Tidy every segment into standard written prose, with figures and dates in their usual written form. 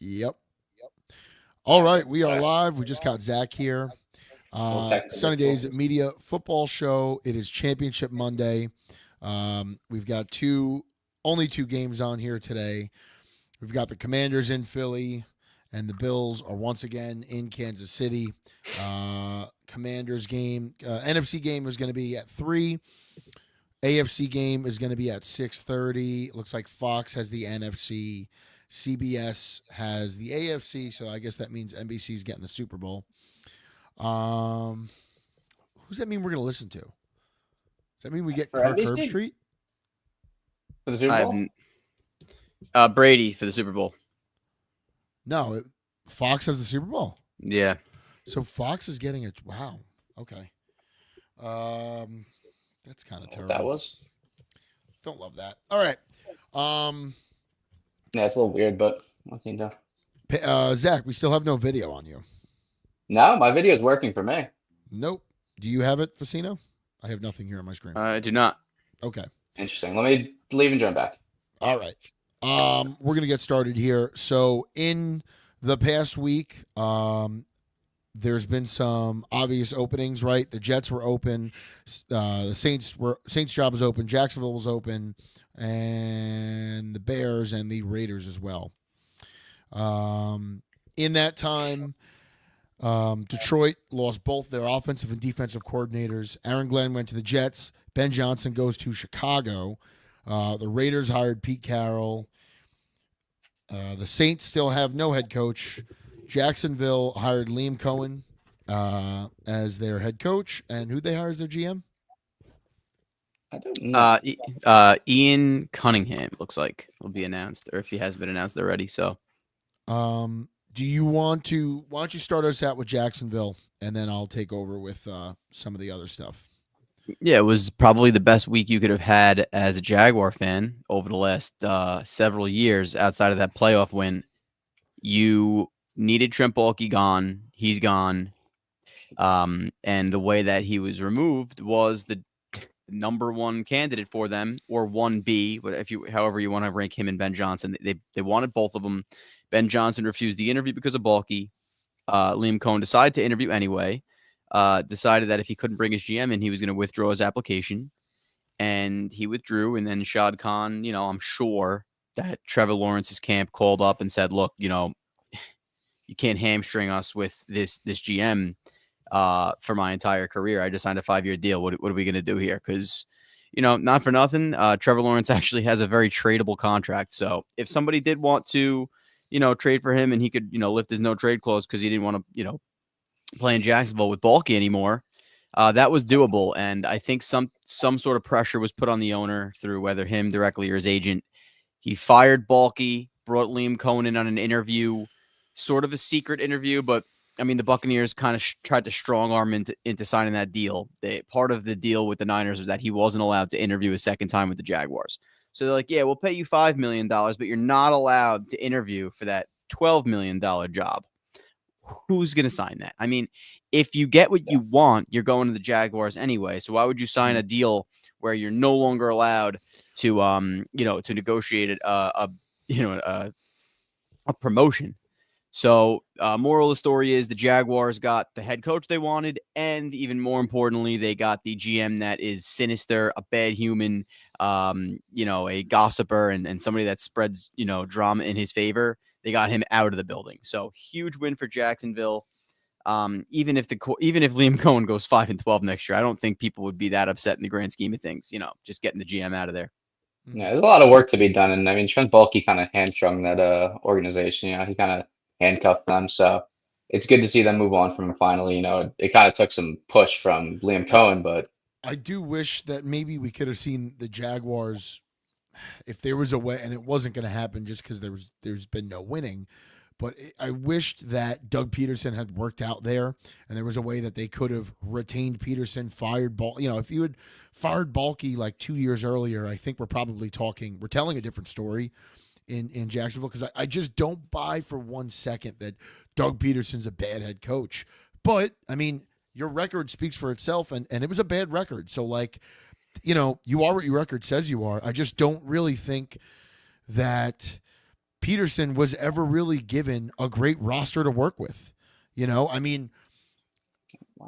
Yep. All right, we are live. We just got Zach here. Sunny Days Media Football Show. It is Championship Monday. We've got only two games on here today. We've got the Commanders in Philly, and the Bills are once again in Kansas City. Commanders game, NFC game is going to be at 3. AFC game is going to be at 6:30. Looks like Fox has the NFC. CBS has the AFC, so I guess that means NBC is getting the Super Bowl. Who does that mean we're going to listen to? Does that mean we get For Kirk NBC? Herbstreit? For the Super Bowl? Brady for the Super Bowl. No, Fox has the Super Bowl. Yeah. So Fox is getting it. Wow. Okay. That's kind of terrible. That was? Don't love that. All right. Yeah, it's a little weird, but what can you do? Zach, we still have no video on you. No, my video is working for me. Nope. Do you have it, Facino? I have nothing here on my screen. I do not. Okay. Interesting. Let me leave and join back. All right. We're going to get started here. So in the past week, there's been some obvious openings, right? The Jets were open. The Saints job was open. Jacksonville was open. And the Bears and the Raiders as well. In that time, Detroit lost both their offensive and defensive coordinators. Aaron Glenn went to the Jets. Ben Johnson goes to Chicago. The Raiders hired Pete Carroll. The Saints still have no head coach. Jacksonville hired Liam Cohen as their head coach. And who'd they hire as their GM? I don't know. Ian Cunningham looks like will be announced, or if he has been announced already. So, do you want to? Why don't you start us out with Jacksonville, and then I'll take over with some of the other stuff. Yeah, it was probably the best week you could have had as a Jaguar fan over the last several years. Outside of that playoff win, you needed Trent Baalke gone. He's gone, and the way that he was removed was the number one candidate for them, or 1B, but however you want to rank him and Ben Johnson. They wanted both of them. Ben Johnson refused the interview because of Baalke. Liam Cohen decided to interview anyway. Decided that if he couldn't bring his GM in, he was going to withdraw his application, and he withdrew. And then Shad Khan, I'm sure that Trevor Lawrence's camp called up and said, "Look, you can't hamstring us with this GM." For my entire career, I just signed a 5-year deal. What are we going to do here? Because, not for nothing, Trevor Lawrence actually has a very tradable contract. So if somebody did want to, trade for him and he could, lift his no trade clause because he didn't want to, play in Jacksonville with Baalke anymore, that was doable. And I think some sort of pressure was put on the owner through whether him directly or his agent. He fired Baalke, brought Liam Cohen in on an interview, sort of a secret interview, but the Buccaneers kind of tried to strong arm into signing that deal. Part of the deal with the Niners was that he wasn't allowed to interview a second time with the Jaguars. So they're like, yeah, we'll pay you $5 million, but you're not allowed to interview for that $12 million job. Who's going to sign that? If you get what you want, you're going to the Jaguars anyway. So why would you sign a deal where you're no longer allowed to, to negotiate a promotion? So moral of the story is the Jaguars got the head coach they wanted, and even more importantly, they got the GM that is sinister, a bad human, a gossiper, and somebody that spreads, drama in his favor. They got him out of the building. So huge win for Jacksonville. Even if Liam Cohen goes 5-12 next year, I don't think people would be that upset in the grand scheme of things. Just getting the GM out of there. Yeah, there's a lot of work to be done, and Trent Baalke kind of hamstrung that organization. He kind of handcuffed them, so it's good to see them move on from it finally. It kind of took some push from Liam Cohen, but I do wish that maybe we could have seen the Jaguars if there was a way, and it wasn't going to happen just because there's been no winning. But I wished that Doug Peterson had worked out there, and there was a way that they could have retained Peterson, fired Baalke. If you had fired Baalke like 2 years earlier, I think we're telling a different story in Jacksonville, because I just don't buy for 1 second that Doug Peterson's a bad head coach. But, your record speaks for itself, and it was a bad record. So, you are what your record says you are. I just don't really think that Peterson was ever really given a great roster to work with. You know, I mean,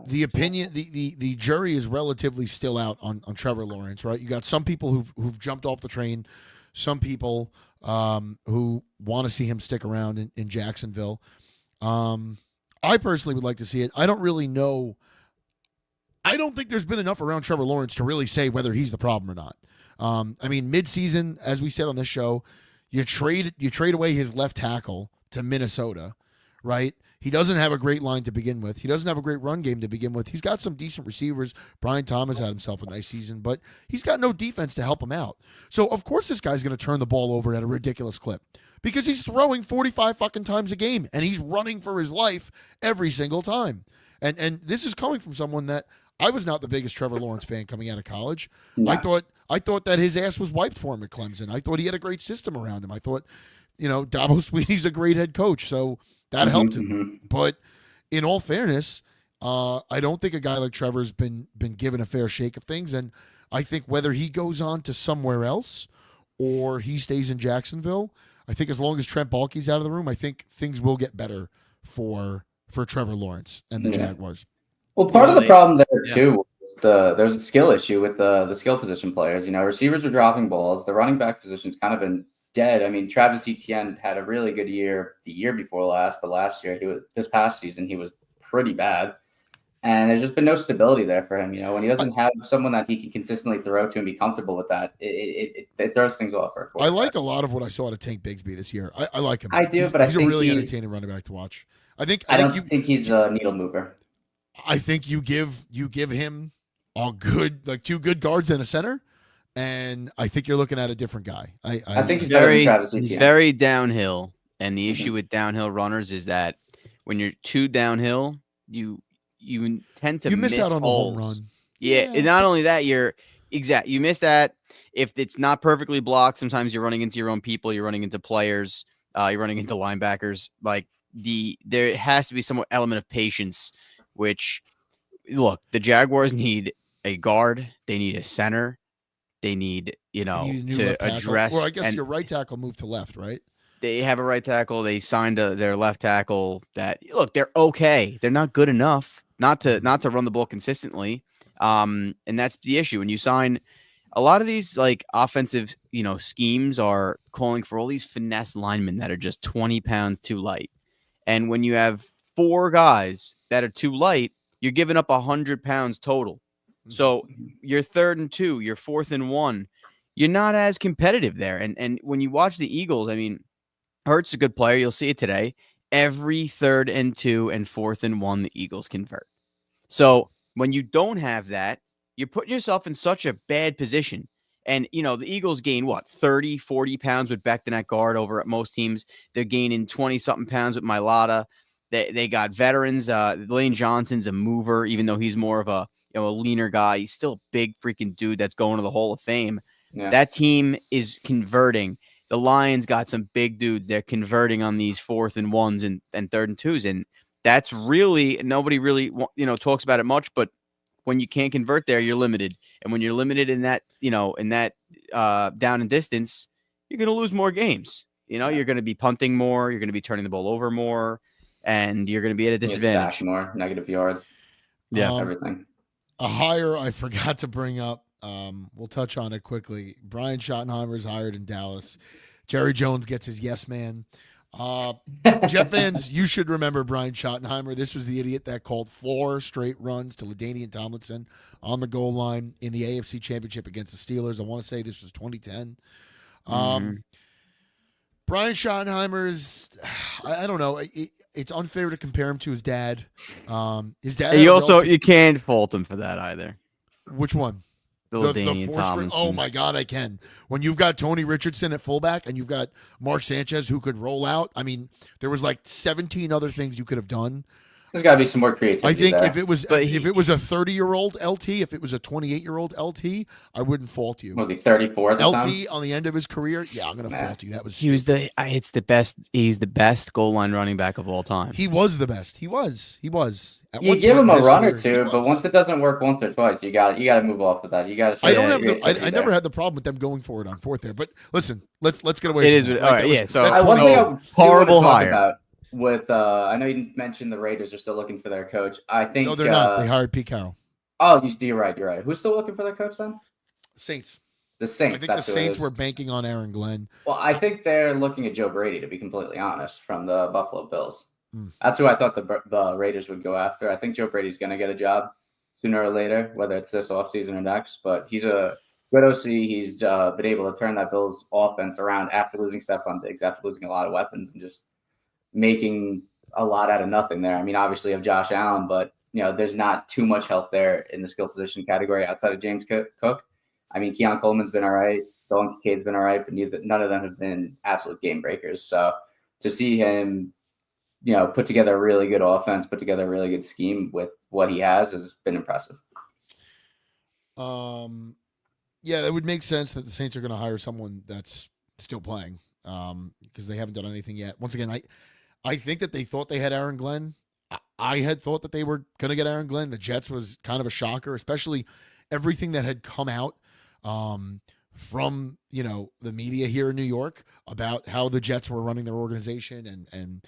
the opinion, the jury is relatively still out on Trevor Lawrence, right? You got some people who've jumped off the train, some people who want to see him stick around in Jacksonville. I personally would like to see it. I don't really know. I don't think there's been enough around Trevor Lawrence to really say whether he's the problem or not. I mean, midseason, as we said on this show, you trade away his left tackle to Minnesota, right? He doesn't have a great line to begin with. He doesn't have a great run game to begin with. He's got some decent receivers. Brian Thomas had himself a nice season, but he's got no defense to help him out. So, of course, this guy's going to turn the ball over at a ridiculous clip because he's throwing 45 fucking times a game, and he's running for his life every single time. And this is coming from someone that I was not the biggest Trevor Lawrence fan coming out of college. No. I thought that his ass was wiped for him at Clemson. I thought he had a great system around him. I thought, Dabo Swinney's a great head coach, so that helped him. But in all fairness, I don't think a guy like Trevor's been given a fair shake of things. And I think whether he goes on to somewhere else or he stays in Jacksonville, I think as long as Trent Baalke's out of the room, I think things will get better for Trevor Lawrence and the Jaguars. Well, part of the problem there too, there's a skill issue with the skill position players. Receivers are dropping balls. The running back position's kind of been dead. I mean, Travis Etienne had a really good year the year before last, but last year this past season he was pretty bad, and there's just been no stability there for him. When he doesn't have someone that he can consistently throw to and be comfortable with that, it throws things off. I like a lot of what I saw out of Tank Bigsby this year. I like him. I do, but he's a really entertaining running back to watch. I don't think he's a needle mover. I think you give him two good guards and a center, and I think you're looking at a different guy. I think he's very downhill, and the issue with downhill runners is that when you're too downhill, you tend to miss out on holes. The home run. Yeah, and not only that, you miss that if it's not perfectly blocked. Sometimes you're running into your own people, you're running into players, you're running into linebackers. Like there has to be some element of patience. Which, look, the Jaguars need a guard. They need a center. They need, to address. Well, I guess your right tackle moved to left, right? They have a right tackle. They signed their left tackle. Look, they're okay. They're not good enough not to run the ball consistently. And that's the issue. When you sign a lot of these like offensive, schemes are calling for all these finesse linemen that are just 20 pounds too light. And when you have 4 guys that are too light, you're giving up 100 pounds total. So you're 3rd and 2, you're 4th and 1. You're not as competitive there. And when you watch the Eagles, I mean, Hurts is a good player. You'll see it today. Every 3rd and 2 and 4th and 1, the Eagles convert. So when you don't have that, you're putting yourself in such a bad position. And, the Eagles gain, 30, 40 pounds with Becton at guard over at most teams. They're gaining 20-something pounds with Mailata. They got veterans. Lane Johnson's a mover, even though he's more of a leaner guy. He's still a big freaking dude that's going to the Hall of Fame. Yeah. That team is converting. The Lions got some big dudes. They're converting on these 4th and 1s and 3rd and 2s. And that's really, nobody really, talks about it much, but when you can't convert there, you're limited. And when you're limited in that, down and distance, you're going to lose more games. You're going to be punting more. You're going to be turning the ball over more. And you're going to be at a disadvantage. Sack more, negative yards. Yeah, everything. A hire I forgot to bring up. We'll touch on it quickly. Brian Schottenheimer is hired in Dallas. Jerry Jones gets his yes man. Jet fans, you should remember Brian Schottenheimer. This was the idiot that called 4 straight runs to LaDainian Tomlinson on the goal line in the AFC Championship against the Steelers. I want to say this was 2010. Brian Schottenheimer's, I don't know. It's unfair to compare him to his dad. His dad. You can't fault him for that either. Which one? The Tomlinson. Oh my God, I can. When you've got Tony Richardson at fullback and you've got Mark Sanchez who could roll out. I mean, there was like 17 other things you could have done. There's got to be some more creativity. I think there. if it was But if it was a 30-year-old LT, if it was a 28-year-old LT, I wouldn't fault you. Was he 34 at the time? LT on the end of his career, yeah, I'm gonna fault you. That was He was it's the best. He's the best goal line running back of all time. he was the best. He was. At You one give point him in a his run or career, he two, but was. once it doesn't work once or twice, you got to move off of that. You got to. I don't have I never had the problem with them going for it on fourth there. But listen, let's get away. It from is that, all right? right. That was- Yeah. So, that's One so thing I do horrible wanna talk hire. about with I know you mentioned the Raiders are still looking for their coach. I think no, they're not. They hired Pete Carroll. Oh, you're right. You're right. Who's still looking for their coach then? Saints. The Saints. I think the that's who it Saints is. were banking on Aaron Glenn. Well, I think they're looking at Joe Brady, to be completely honest, from the Buffalo Bills. Hmm. That's who I thought the Raiders would go after. I think Joe Brady's going to get a job sooner or later, whether it's this offseason or next. But he's a good OC. He's been able to turn that Bills offense around after losing Stephon Diggs, after losing a lot of weapons, and just making a lot out of nothing there. I mean, obviously, you have Josh Allen, but there's not too much help there in the skill position category outside of James Cook. I mean, Keon Coleman's been all right. Dolan Kincaid's been all right, but none of them have been absolute game breakers. So to see him, put together a really good offense, put together a really good scheme with what he has been impressive. Yeah, it would make sense that the Saints are going to hire someone that's still playing because they haven't done anything yet. Once again, I think that they thought they had Aaron Glenn. I had thought that they were going to get Aaron Glenn. The Jets was kind of a shocker, especially everything that had come out from the media here in New York about how the Jets were running their organization and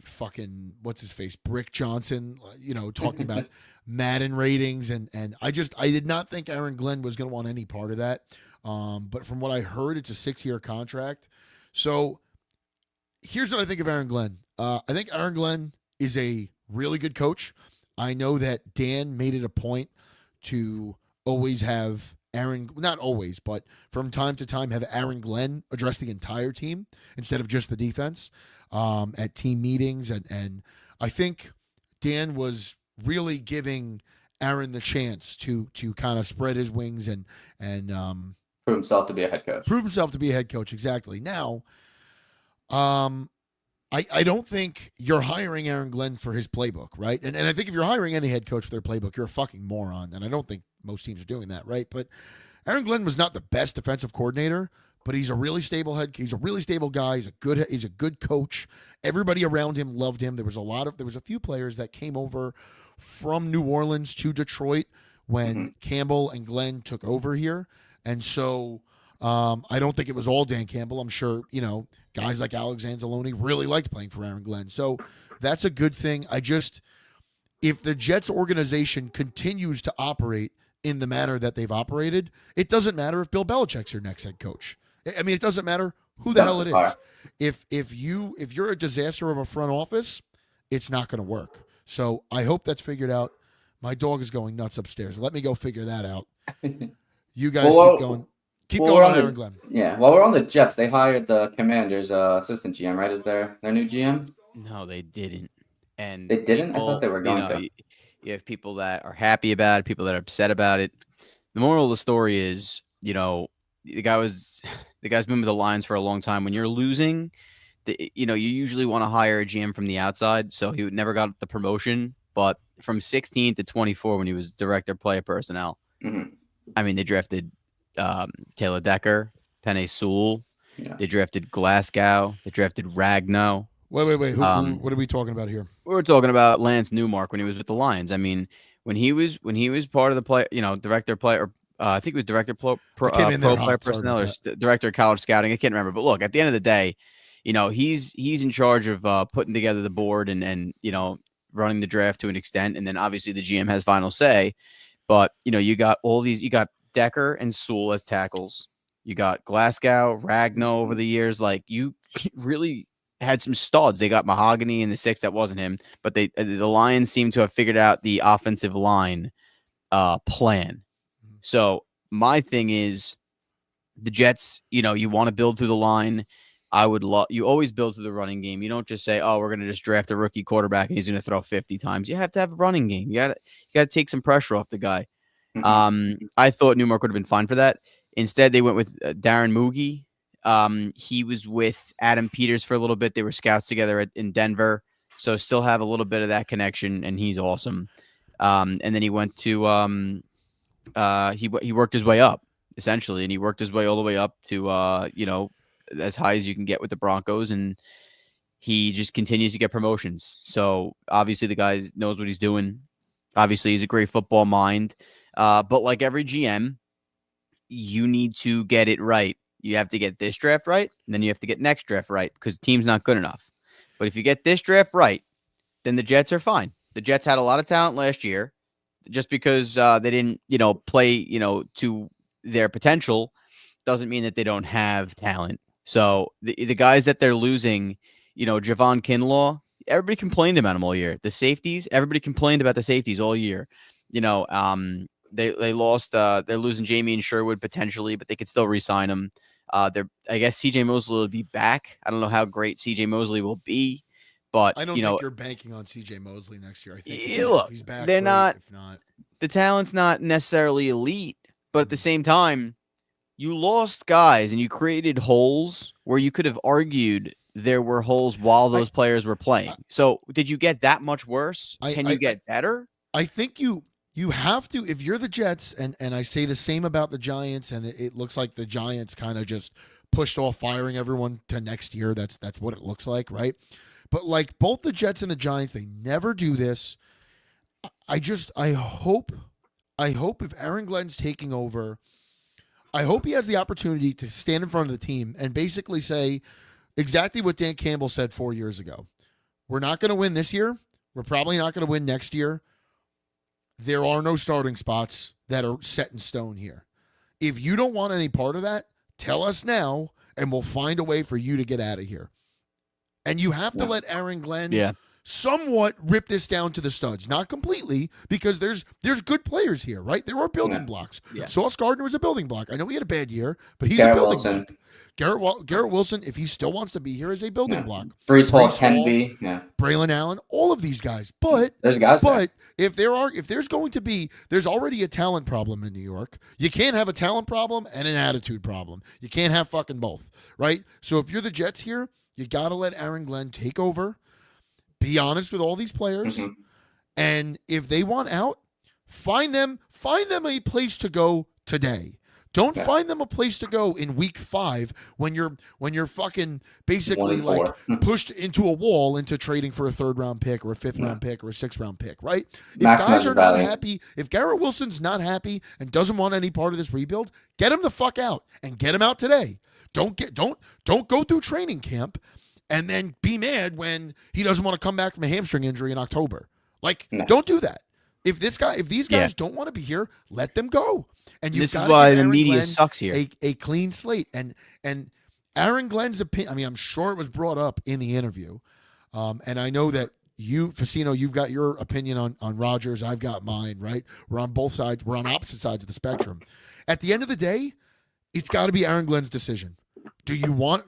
fucking what's his face, Brick Johnson, talking about Madden ratings and I did not think Aaron Glenn was going to want any part of that. But from what I heard, it's a 6-year contract. So here's what I think of Aaron Glenn. I think Aaron Glenn is a really good coach. I know that Dan made it a point to always have not always, but from time to time have Aaron Glenn address the entire team instead of just the defense at team meetings. And I think Dan was really giving Aaron the chance to kind of spread his wings and prove himself to be a head coach. Exactly. Now, I don't think you're hiring Aaron Glenn for his playbook, right? And I think if you're hiring any head coach for their playbook, you're a fucking moron. And I don't think most teams are doing that, right? But Aaron Glenn was not the best defensive coordinator, but he's a really stable he's a really stable guy. He's a good coach. Everybody around him loved him. There was a few players that came over from New Orleans to Detroit when Campbell and Glenn took over here. And so I don't think it was all Dan Campbell. I'm sure, guys like Alex Anzalone really liked playing for Aaron Glenn. So that's a good thing. If the Jets organization continues to operate in the manner that they've operated, it doesn't matter if Bill Belichick's your next head coach. I mean, it doesn't matter who the hell it is. If you're a disaster of a front office, it's not going to work. So I hope that's figured out. My dog is going nuts upstairs. Let me go figure that out. You guys keep going. Keep going on Aaron Glenn. Yeah. While we're on the Jets, they hired the Commanders' assistant GM, right? Is their new GM? No, they didn't. And they didn't? I thought they were going to. You have people that are happy about it, people that are upset about it. The moral of the story is, the guy's been with the Lions for a long time. When you're losing, you usually want to hire a GM from the outside. So he never got the promotion, but from 16 to 24, when he was director of player personnel, I mean, they drafted Taylor Decker, Penei Sewell. Yeah. They drafted Glasgow. They drafted Ragnow. Wait. What are we talking about here? We're talking about Lance Newmark when he was with the Lions. I mean, when he was part of the play, director of player, I think it was director of pro player personnel or director of college scouting. I can't remember. But look, at the end of the day, he's in charge of putting together the board and running the draft to an extent. And then obviously the GM has final say. But you got you got Decker and Sewell as tackles. You got Glasgow, Ragnow over the years. Like, you really had some studs. They got Mahogany in the 6th. That wasn't him. But the Lions seem to have figured out the offensive line plan. So my thing is, the Jets, you want to build through the line. You always build through the running game. You don't just say, oh, we're going to just draft a rookie quarterback and he's going to throw 50 times. You have to have a running game. You got to take some pressure off the guy. I thought Newmark would have been fine for that. Instead, they went with Darren Moogie. He was with Adam Peters for a little bit. They were scouts together in Denver. So still have a little bit of that connection, and he's awesome. And then he went to he worked his way up essentially, and he worked his way all the way up to as high as you can get with the Broncos, and he just continues to get promotions. So obviously the guy knows what he's doing. Obviously he's a great football mind, but like every GM, you need to get it right. You have to get this draft right, and then you have to get next draft right because the team's not good enough. But if you get this draft right, then the Jets are fine. The Jets had a lot of talent last year. Just because they didn't, play, to their potential doesn't mean that they don't have talent. So the guys that they're losing, Javon Kinlaw, everybody complained about him all year. The safeties, everybody complained about the safeties all year. They lost. They're losing Jamie and Sherwood potentially, but they could still re-sign him. I guess CJ Mosley will be back. I don't know how great CJ Mosley will be, but I don't think you're banking on CJ Mosley next year. I think look, he's back. They're great. not. If not, the talent's not necessarily elite, but at the same time, you lost guys and you created holes where you could have argued there were holes while those players were playing. So did you get that much worse? Can you get better? I think you have to, if you're the Jets, and I say the same about the Giants, and it looks like the Giants kind of just pushed off firing everyone to next year. That's what it looks like, right? But like both the Jets and the Giants, they never do this. I hope if Aaron Glenn's taking over, I hope he has the opportunity to stand in front of the team and basically say exactly what Dan Campbell said 4 years ago. We're not going to win this year. We're probably not going to win next year. There are no starting spots that are set in stone here. If you don't want any part of that, tell us now, and we'll find a way for you to get out of here. And you have to let Aaron Glenn somewhat rip this down to the studs. Not completely, because there's good players here, right? There are building blocks. Yeah. Sauce Gardner was a building block. I know he had a bad year, but he's Garrett a building Wilson. block. Garrett Wilson, if he still wants to be here, is a building block. Brees Hall can be. Yeah. Braylon Allen, all of these guys. But there's guys. But if there's already a talent problem in New York. You can't have a talent problem and an attitude problem. You can't have fucking both, right? So if you're the Jets here, you got to let Aaron Glenn take over. Be honest with all these players. Mm-hmm. And if they want out, find them a place to go today. Don't find them a place to go in week 5 when you're fucking basically like pushed into a wall into trading for a 3rd round pick or a 5th round pick or a 6th round pick, right? If guys are not happy, if Garrett Wilson's not happy and doesn't want any part of this rebuild, get him the fuck out and get him out today. Don't go through training camp and then be mad when he doesn't want to come back from a hamstring injury in October. Don't do that. If these guys don't want to be here, let them go. And this is why the media Glenn sucks here. A clean slate. And Aaron Glenn's opinion, I mean, I'm sure it was brought up in the interview. And I know that you, Facino, you've got your opinion on Rodgers. I've got mine, right? We're on both sides. We're on opposite sides of the spectrum. At the end of the day, it's got to be Aaron Glenn's decision. Do you want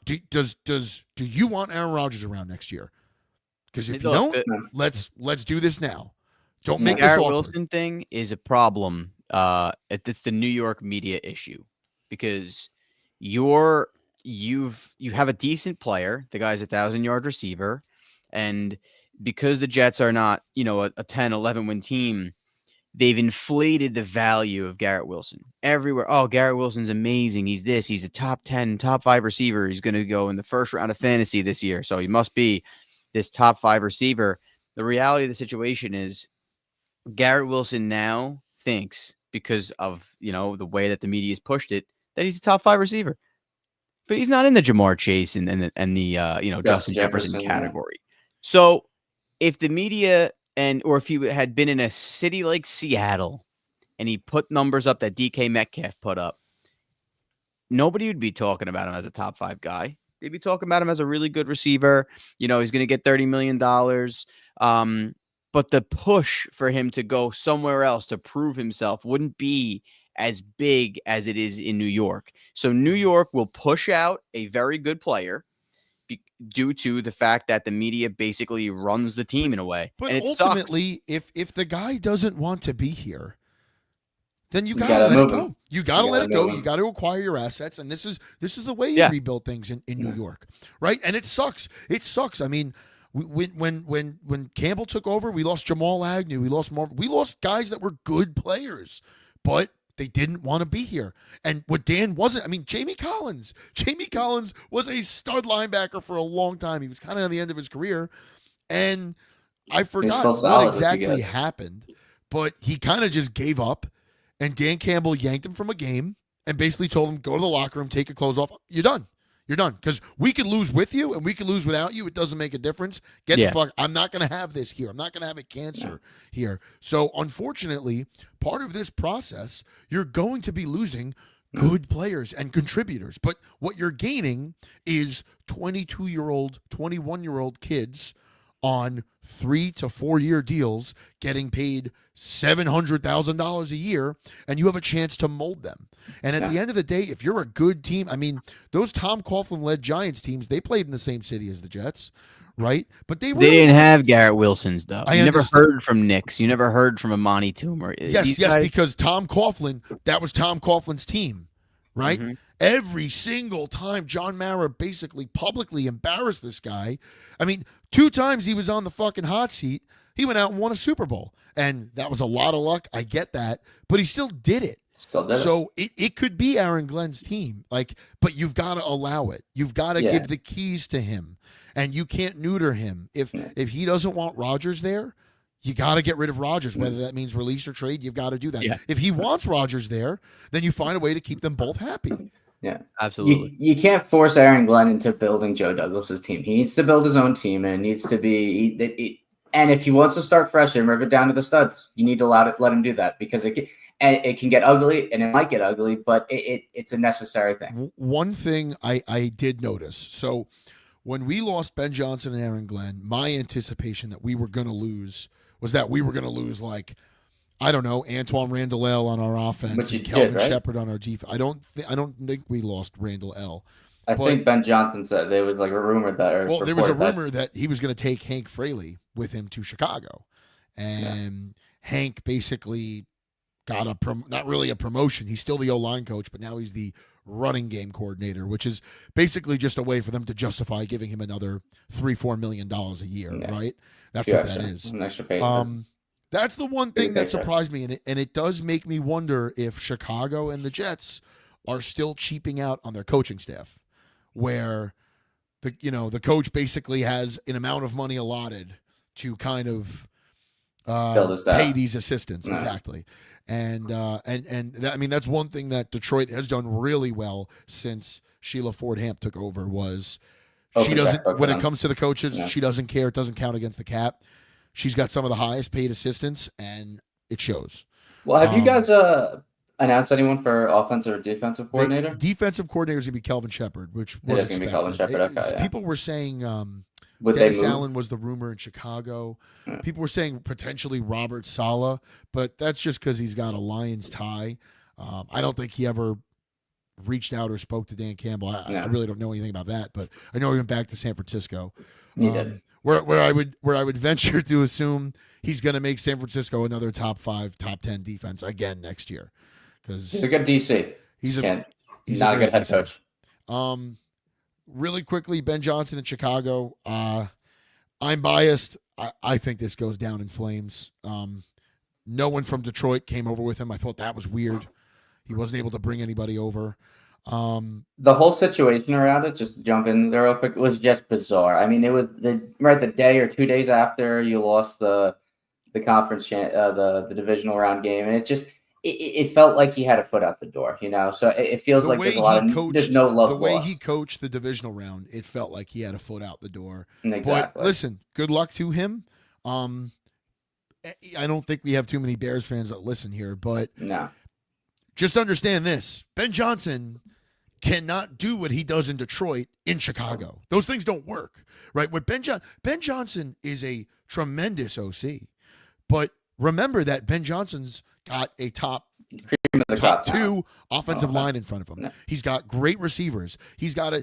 Aaron Rodgers around next year? Because if you don't, let's do this now. Don't make this awkward. Garrett Wilson thing is a problem. It's the New York media issue because you have a decent player. The guy's 1,000-yard receiver, and because the Jets are not a 10, 11 win team, they've inflated the value of Garrett Wilson everywhere. Oh, Garrett Wilson's amazing. He's this. He's a top 10, top 5 receiver. He's going to go in the first round of fantasy this year, so he must be this top 5 receiver. The reality of the situation is Garrett Wilson now thinks, because of the way that the media has pushed it, that he's a top 5 receiver, but he's not in the Jamar Chase and the Justin Jefferson category. So if the media or if he had been in a city like Seattle and he put numbers up that DK Metcalf put up, nobody would be talking about him as a top 5 guy. They'd be talking about him as a really good receiver. He's going to get $30 million. But the push for him to go somewhere else to prove himself wouldn't be as big as it is in New York. So New York will push out a very good player due to the fact that the media basically runs the team in a way. But and ultimately, if the guy doesn't want to be here, then you gotta let it go. You gotta let it go. You gotta acquire your assets, and this is the way you rebuild things in New York, right? And it sucks. It sucks. I mean, When Campbell took over, we lost Jamal Agnew, we lost Marvin, we lost guys that were good players, but they didn't want to be here. And what Dan wasn't, I mean, Jamie Collins was a stud linebacker for a long time. He was kind of at the end of his career, and I forgot what exactly happened, but he kind of just gave up, and Dan Campbell yanked him from a game and basically told him, go to the locker room, take your clothes off. You're done. You're done. Because we could lose with you and we could lose without you. It doesn't make a difference. Get the fuck. I'm not going to have this here. I'm not going to have a cancer here. So, unfortunately, part of this process, you're going to be losing good players and contributors. But what you're gaining is 22-year-old, 21-year-old kids on 3 to 4 year deals getting paid $700,000 a year, and you have a chance to mold them. And at the end of the day, if you're a good team, I mean, those Tom Coughlin-led Giants teams, they played in the same city as the Jets, right? But they didn't have Garrett Wilsons, though. You never heard from Nix. You never heard from Amani Toomer. Yes, because Tom Coughlin, that was Tom Coughlin's team, right? Mm-hmm. Every single time John Mara basically publicly embarrassed this guy. I mean, 2 times he was on the fucking hot seat. He went out and won a Super Bowl. And that was a lot of luck. I get that. But he still did it. So it could be Aaron Glenn's team. But you've got to allow it. You've got to give the keys to him. And you can't neuter him. If he doesn't want Rodgers there, you got to get rid of Rodgers, whether that means release or trade. You've got to do that. Yeah. If he wants Rodgers there, then you find a way to keep them both happy. Yeah, absolutely. You can't force Aaron Glenn into building Joe Douglas's team. He needs to build his own team, and it needs to be. And if he wants to start fresh and rip it down to the studs, you need to let him do that, because it can get ugly, and it might get ugly, but it's a necessary thing. One thing I did notice. So when we lost Ben Johnson and Aaron Glenn, my anticipation that we were going to lose was that we were going to lose I don't know, Antoine Randall L on our offense and Kelvin Shepard on our defense. I don't think we lost Randall L. I think Ben Johnson said there was a rumor that. Well, there was a rumor that he was going to take Hank Fraley with him to Chicago, and Hank basically got not really a promotion. He's still the O-line coach, but now he's the running game coordinator, which is basically just a way for them to justify giving him another $3-4 million a year, right? That's what that is. An extra pay. That's the one thing that surprised me, and it does make me wonder if Chicago and the Jets are still cheaping out on their coaching staff, where the coach basically has an amount of money allotted to kind of pay these assistants. Exactly. And that, I mean, that's one thing that Detroit has done really well since Sheila Ford Hamp took over was she doesn't, when it comes to the coaches, she doesn't care. It doesn't count against the cap. She's got some of the highest paid assistants, and it shows. Well, have you guys announced anyone for offensive or defensive coordinator? Defensive coordinator is going to be Kelvin Shepard, which was expected. Be Kelvin Shepard. Okay, people were saying Dennis Allen was the rumor in Chicago. Yeah. People were saying potentially Robert Saleh, but that's just because he's got a Lions tie. I don't think he ever reached out or spoke to Dan Campbell. I really don't know anything about that, but I know he went back to San Francisco. He did. Where I would venture to assume he's going to make San Francisco another top 5, top 10 defense again next year, because he's a good DC. He's not a good head coach. Really quickly, Ben Johnson in Chicago. I'm biased. I think this goes down in flames. No one from Detroit came over with him. I thought that was weird. He wasn't able to bring anybody over. The whole situation around it, just to jump in there real quick, it was just bizarre. I mean, it was the day or 2 days after you lost the conference, the divisional round game, and it felt like he had a foot out the door, So it feels like there's there's no love lost. The way he coached the divisional round, it felt like he had a foot out the door. Exactly. But listen, good luck to him. I don't think we have too many Bears fans that listen here, but no. Just understand this: Ben Johnson cannot do what he does in Detroit in Chicago. Those things don't work, right? What Ben Johnson is a tremendous OC, but remember that Ben Johnson's got a top 2 offensive line in front of him. No. He's got great receivers. He's got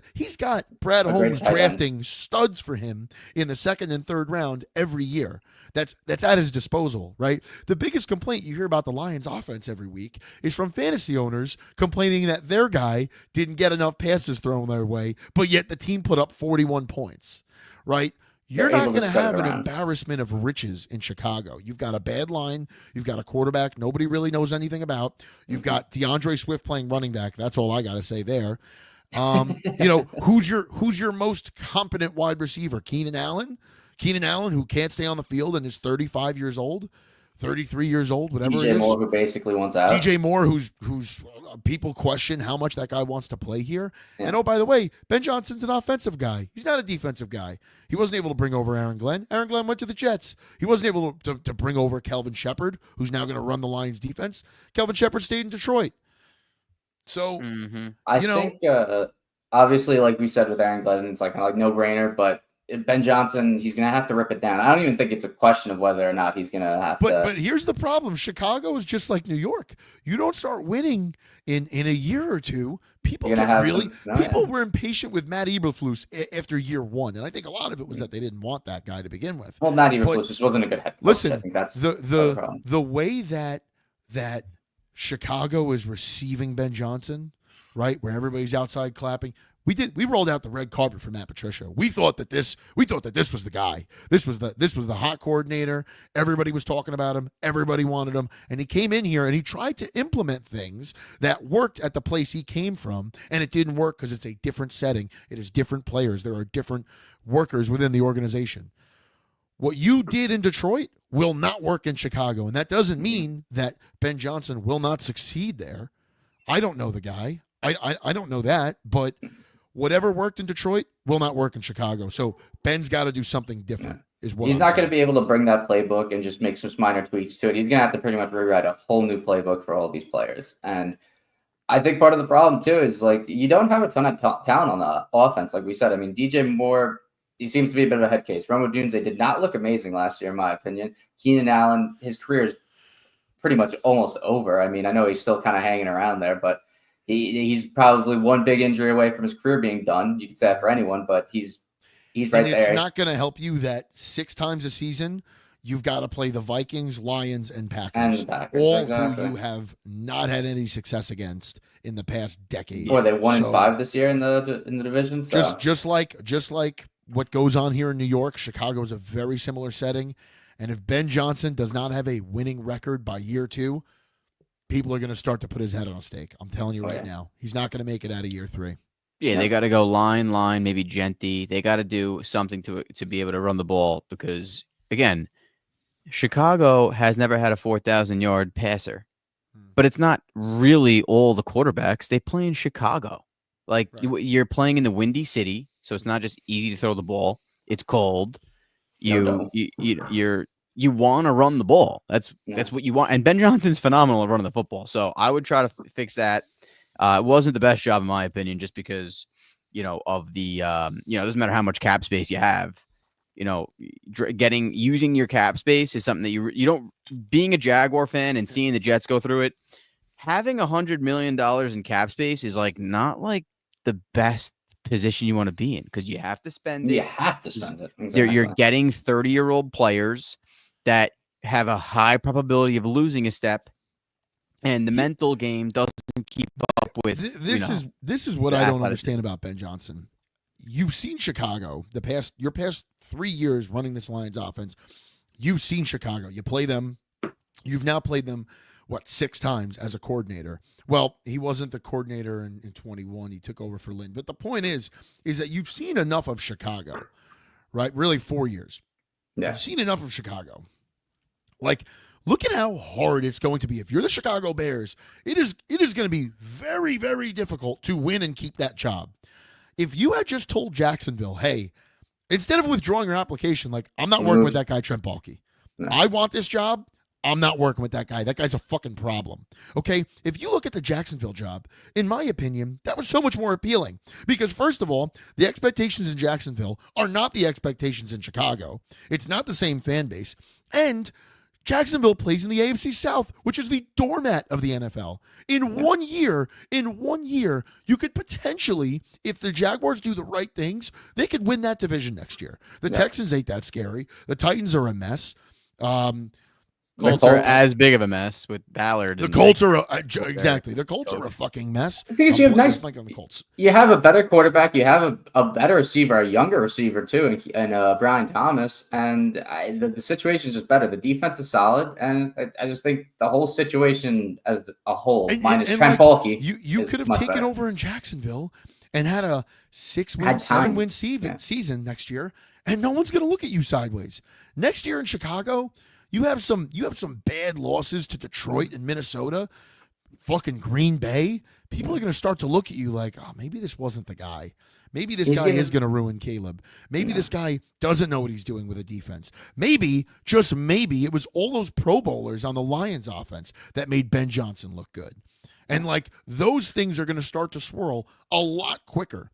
Brad Holmes drafting studs for him in the 2nd and 3rd round every year. That's at his disposal, right? The biggest complaint you hear about the Lions offense every week is from fantasy owners complaining that their guy didn't get enough passes thrown their way, but yet the team put up 41 points, right? You're They're not able to going to spread it have an around. embarrassment of riches in Chicago. You've got a bad line. You've got a quarterback nobody really knows anything about. You've got DeAndre Swift playing running back. That's all I got to say there. Who's your most competent wide receiver? Keenan Allen? Keenan Allen, who can't stay on the field and is 35 years old, 33 years old, whatever it DJ is. Moore, who basically wants out. DJ Moore, who's people question how much that guy wants to play here. Yeah. And oh, by the way, Ben Johnson's an offensive guy. He's not a defensive guy. He wasn't able to bring over Aaron Glenn. Aaron Glenn went to the Jets. He wasn't able to bring over Kelvin Shepard, who's now going to run the Lions defense. Kelvin Shepard stayed in Detroit. So, I think, obviously, like we said with Aaron Glenn, it's like kind of like no brainer. But Ben Johnson, he's going to have to rip it down. I don't even think it's a question of whether or not he's going to have to. But here's the problem: Chicago is just like New York. You don't start winning in a year or two. People were impatient with Matt Eberflus after year one, and I think a lot of it was that they didn't want that guy to begin with. Well, Matt Eberflus just wasn't a good head coach. Listen, I think that's the way that Chicago is receiving Ben Johnson, right, where everybody's outside clapping. We rolled out the red carpet for Matt Patricia. We thought that this was the guy. This was the hot coordinator. Everybody was talking about him. Everybody wanted him. And he came in here and he tried to implement things that worked at the place he came from, and it didn't work because it's a different setting. It is different players. There are different workers within the organization. What you did in Detroit will not work in Chicago, and that doesn't mean that Ben Johnson will not succeed there. I don't know the guy. I don't know that, but whatever worked in Detroit will not work in Chicago. So Ben's got to do something different. He's not going to be able to bring that playbook and just make some minor tweaks to it. He's going to have to pretty much rewrite a whole new playbook for all these players. And I think part of the problem too is like you don't have a ton of talent on the offense. Like we said, I mean, DJ Moore, he seems to be a bit of a head case. Rome Odunze did not look amazing last year, in my opinion. Keenan Allen, his career is pretty much almost over. I mean, I know he's still kind of hanging around there, but he's probably one big injury away from his career being done. You could say that for anyone, but he's right there. And it's not going to help you that 6 times a season you've got to play the Vikings, Lions, and Packers. All exactly. who you have not had any success against in the past decade. Or they 1-5 this year in the division. So. Just like what goes on here in New York, Chicago is a very similar setting. And if Ben Johnson does not have a winning record by year 2, people are going to start to put his head on a stake. I'm telling you now. He's not going to make it out of year 3. Yeah, they got to go line, maybe Genty. They got to do something to be able to run the ball because, again, Chicago has never had a 4,000-yard passer. But it's not really all the quarterbacks. They play in Chicago. Like, you're playing in the Windy City, so it's not just easy to throw the ball. It's cold. You want to run the ball. That's what you want. And Ben Johnson's phenomenal at running the football. So I would try to fix that. It wasn't the best job in my opinion, just because, of the, it doesn't matter how much cap space you have, using your cap space is something that you don't, being a Jaguar fan and seeing the Jets go through it, having $100 million in cap space is not the best position you want to be in because you have to spend it. You have to spend it. Exactly. You're getting 30-year-old players that have a high probability of losing a step, and the mental game doesn't keep up with this is what I don't understand about Ben Johnson. You've seen Chicago your past 3 years running this Lions offense. You've seen Chicago. You play them. You've now played them 6 times as a coordinator. Well, he wasn't the coordinator in 21. He took over for Lynn. But the point is that you've seen enough of Chicago, right? Really 4 years. Yeah. You've seen enough of Chicago. Look at how hard it's going to be. If you're the Chicago Bears, it is going to be very, very difficult to win and keep that job. If you had just told Jacksonville, hey, instead of withdrawing your application, I'm not working with that guy, Trent Baalke. No. I want this job. I'm not working with that guy. That guy's a fucking problem. Okay? If you look at the Jacksonville job, in my opinion, that was so much more appealing. Because first of all, the expectations in Jacksonville are not the expectations in Chicago. It's not the same fan base. And Jacksonville plays in the AFC South, which is the doormat of the NFL. In 1 year, you could potentially, if the Jaguars do the right things, they could win that division next year. The Texans ain't that scary. The Titans are a mess. Colts are as big of a mess with Ballard. The and Colts Nick. are exactly. The Colts are a fucking mess. The thing is, you have nice. On the Colts. You have a better quarterback. You have a better receiver, a younger receiver too, and Brian Thomas. And the situation is just better. The defense is solid, and I just think the whole situation as a whole, minus Trent Baalke, you could have taken better. over in Jacksonville and had a 6-win, 7-win season next year, and no one's going to look at you sideways. Next year in Chicago, you have some bad losses to Detroit and Minnesota, fucking Green Bay. People are going to start to look at you like, oh, maybe this wasn't the guy. Maybe this guy is going to ruin Caleb. Maybe this guy doesn't know what he's doing with a defense. Maybe, just maybe, it was all those Pro Bowlers on the Lions offense that made Ben Johnson look good. And like those things are going to start to swirl a lot quicker.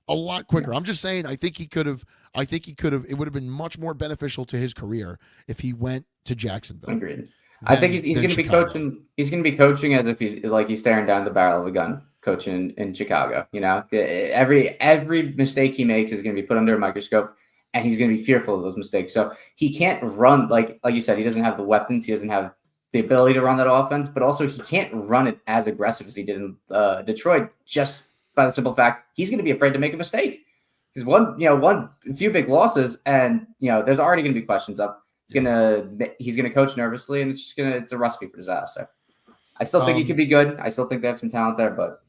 I'm just saying, I think he could have, it would have been much more beneficial to his career if he went to Jacksonville. Agreed. I think he's going to be coaching. He's going to be coaching as if he's staring down the barrel of a gun, coaching in Chicago. You know, every mistake he makes is going to be put under a microscope, and he's going to be fearful of those mistakes. So he can't run like you said. He doesn't have the weapons. He doesn't have the ability to run that offense, but also he can't run it as aggressive as he did in Detroit. Just by the simple fact he's going to be afraid to make a mistake. Because a few big losses, and there's already going to be questions up. He's gonna coach nervously, and it's a recipe for disaster. I still think he could be good. I still think they have some talent there, but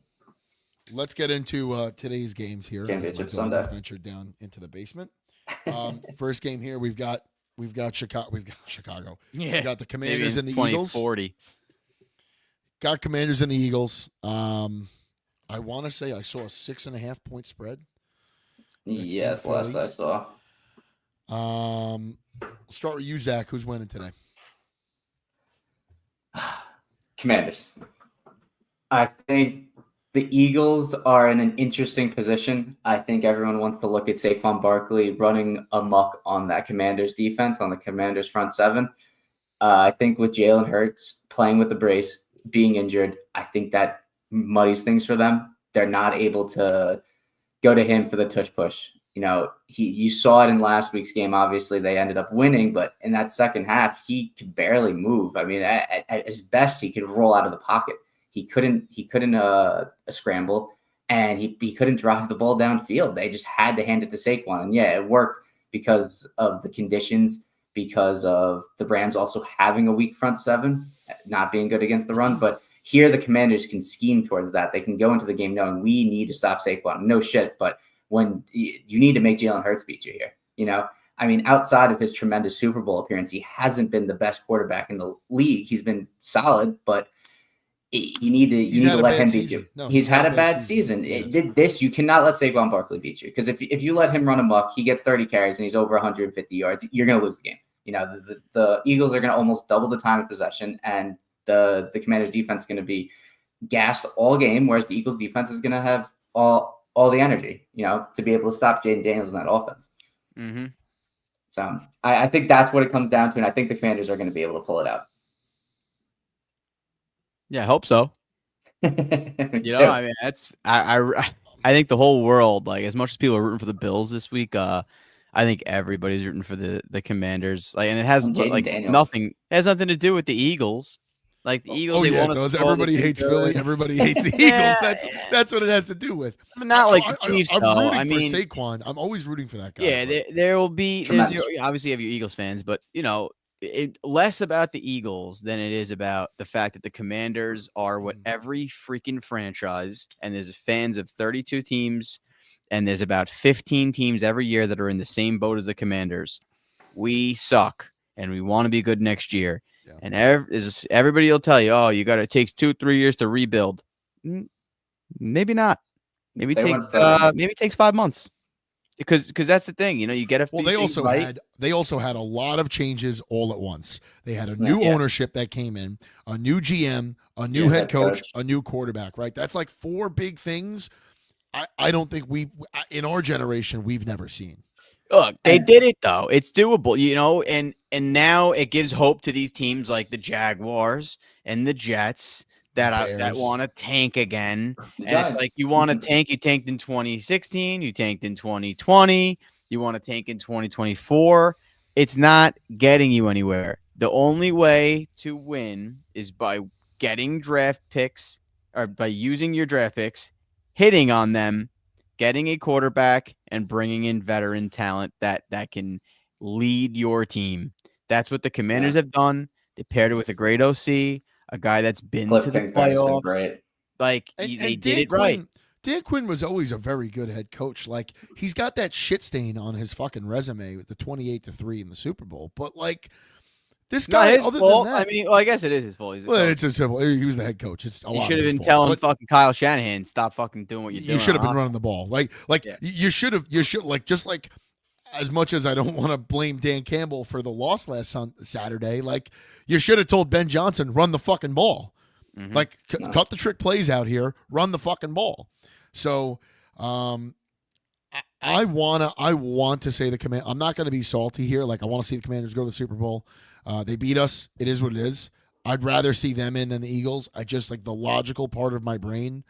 let's get into today's games here. Championship Sunday. Ventured down into the basement. First game here, we've got Chicago. Yeah, we got the Commanders and the Eagles. 2040. Got Commanders and the Eagles. I want to say I saw a 6.5 point spread. Yes, last I saw. Start with you, Zach. Who's winning today? Commanders. I think the Eagles are in an interesting position. I think everyone wants to look at Saquon Barkley running amok on that Commanders defense, on the Commanders front seven. I think with Jalen Hurts playing with the brace, being injured, I think that muddies things for them. They're not able to go to him for the tush push. You saw it in last week's game. Obviously, they ended up winning, but in that second half, he could barely move. I mean, at his best, he could roll out of the pocket. He couldn't scramble, and he couldn't drive the ball downfield. They just had to hand it to Saquon, and yeah, it worked because of the conditions, because of the Rams also having a weak front seven, not being good against the run. But here, the Commanders can scheme towards that. They can go into the game knowing we need to stop Saquon. No shit, but when you need to make Jalen Hurts beat you here, I mean, outside of his tremendous Super Bowl appearance, he hasn't been the best quarterback in the league. He's been solid, but you need to let him beat you. No, he's had a bad season. You cannot let Saquon Barkley beat you, because if you let him run amok, he gets 30 carries and he's over 150 yards. You're going to lose the game. The Eagles are going to almost double the time of possession, and the Commanders defense is going to be gassed all game, whereas the Eagles defense is going to have all the energy, to be able to stop Jaden Daniels in that offense. Mm-hmm. So I think that's what it comes down to, and I think the Commanders are going to be able to pull it out. Yeah, I hope so. I mean, I think the whole world, like, as much as people are rooting for the Bills this week, I think everybody's rooting for the Commanders. Like, and it has nothing to do with the Eagles. Like the Eagles, everybody hates Philly. Everybody hates the Eagles. That's what it has to do with. Not like the Chiefs, I'm though. rooting for Saquon. I'm always rooting for that guy. Yeah, there will be. Obviously, you have your Eagles fans, but less about the Eagles than it is about the fact that the Commanders are what every freaking franchise, and there's fans of 32 teams, and there's about 15 teams every year that are in the same boat as the Commanders. We suck, and we want to be good next year. Yeah. And everybody will tell you, oh, it takes 2-3 years to rebuild. Maybe not. Maybe it takes 5 months. Because that's the thing, you get a. Well, they also had a lot of changes all at once. They had a new ownership that came in, a new GM, a new head coach, a new quarterback. Right, that's like 4 big things. I don't think in our generation we've never seen. Look, they did it though. It's doable, and now it gives hope to these teams like the Jaguars and the Jets that want to tank again. And it's like, you want to tank. You tanked in 2016. You tanked in 2020. You want to tank in 2024. It's not getting you anywhere. The only way to win is by getting draft picks or by using your draft picks, hitting on them, getting a quarterback, and bringing in veteran talent that can lead your team. That's what the Commanders have done. They paired it with a great OC, a guy that's been Cliff to the Kingsbury's been playoffs. great. Like they did it right. Dan Quinn was always a very good head coach. Like he's got that shit stain on his fucking resume with the 28-3 in the Super Bowl. But like this guy, Not his other fault. than that, I mean, well, I guess it is his fault. He's a well, coach. it's a simple. He was the head coach. It's a You lot. should have of his been fault. telling But fucking Kyle Shanahan, stop fucking doing what you're doing. you should have been on running the ball. Like Yeah. you should have. You should like just like. As much as I don't want to blame Dan Campbell for the loss last Saturday, like you should have told Ben Johnson, run the fucking ball. Mhm. Like cut the trick plays out here, run the fucking ball. So I want to say the command. I'm not going to be salty here. Like I want to see the Commanders go to the Super Bowl. They beat us. It is what it is. I'd rather see them in than the Eagles. I just like the logical part of my brain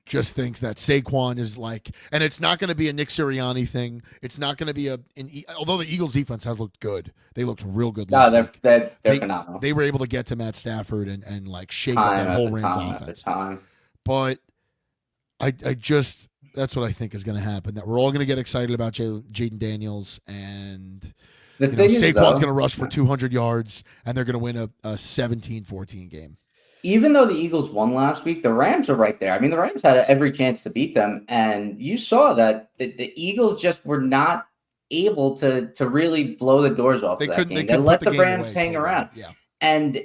just thinks that Saquon is like, and it's not going to be a Nick Sirianni thing. It's not going to be although the Eagles defense has looked good. They looked real good last week. They're phenomenal. They were able to get to Matt Stafford and like shake up Time that whole after Rams time offense. after time. But I just that's what I think is going to happen. That we're all going to get excited about Jaden Daniels, and The you know, thing is, Saquon's though, going to rush for 200 yards, and they're going to win a 17-14 game. even though the Eagles won last week, the Rams are right there. I mean, the Rams had every chance to beat them, and you saw that the Eagles just were not able to really blow the doors off They that couldn't. game. They They couldn't let put the game Rams away hang totally. around. Yeah. And,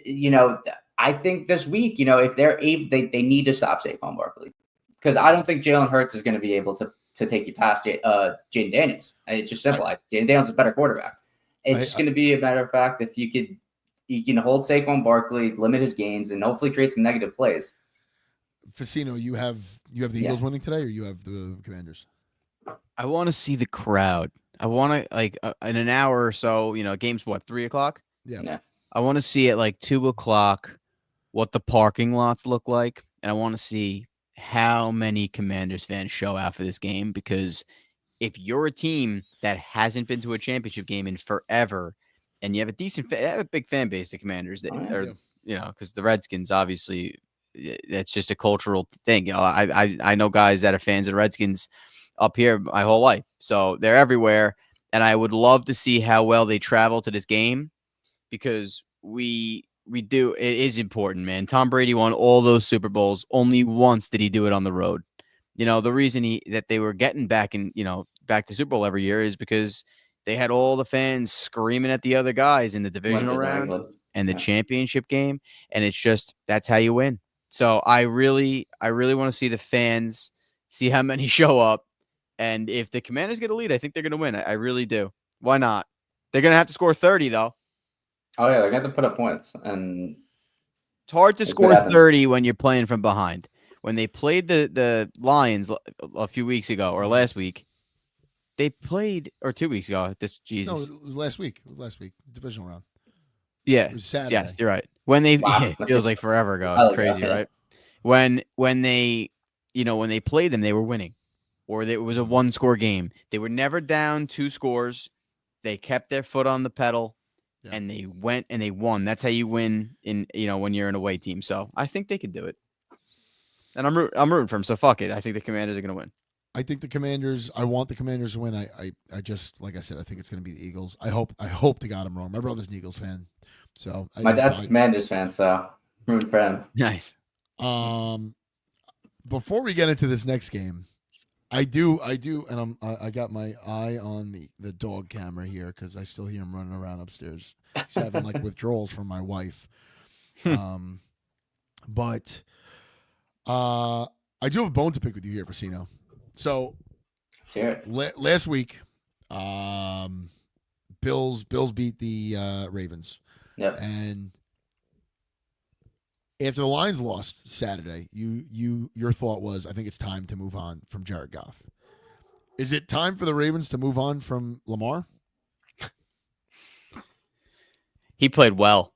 I think this week, if they're able, they need to stop Saquon Barkley, because I don't think Jalen Hurts is going to be able to take you past Jaden Daniels. It's just simple. Jaden Daniels is a better quarterback. It's just going to be a matter of fact if you can hold Saquon Barkley, limit his gains, and hopefully create some negative plays. Facino, you have the Eagles winning today, or you have the Commanders? I want to see the crowd. I want to in an hour or so. Game's what, 3:00? Yeah. I want to see at like 2:00 what the parking lots look like, and I want to see how many Commanders fans show out for this game, because if you're a team that hasn't been to a championship game in forever, and you have a big fan base, the Commanders, because the Redskins, obviously, that's just a cultural thing. I know guys that are fans of the Redskins up here my whole life, so they're everywhere, and I would love to see how well they travel to this game, because we do. It is important, man. Tom Brady won all those Super Bowls. Only once did he do it on the road. The reason that they were getting back to Super Bowl every year is because they had all the fans screaming at the other guys in the divisional round and the championship game. And it's just, that's how you win. So I really want to see the fans, see how many show up. And if the Commanders get a lead, I think they're going to win. I really do. Why not? They're going to have to score 30 though. Oh yeah, they're going to put up points, and it's hard to score 30 when you're playing from behind. When they played the Lions a few weeks ago or last week, they played, or 2 weeks ago. No, it was last week. Divisional round. Yeah. It was Saturday. Yes, you're right. When they it feels like forever ago. It's crazy, right? When they played them, they were winning, or it was a 1-score game. They were never down 2 scores. They kept their foot on the pedal. Yeah. And they went and they won. That's how you win when you're an away team. So I think they could do it. And I'm rooting for them. So fuck it. I think the Commanders are going to win. I think the Commanders. I want the Commanders to win. I just, like I said, I think it's going to be the Eagles. I hope to God I'm wrong. My brother's an Eagles fan, so my dad's a Commanders fan, so I'm rooting for him. Nice. Before we get into this next game, I do, and I got my eye on the dog camera here because I still hear him running around upstairs. He's having like withdrawals from my wife. But I do have a bone to pick with you here, Facino. So let's hear it. Last week, Bills beat the Ravens. Yep. And after the Lions lost Saturday, your thought was, I think it's time to move on from Jared Goff. Is it time for the Ravens to move on from Lamar? He played well.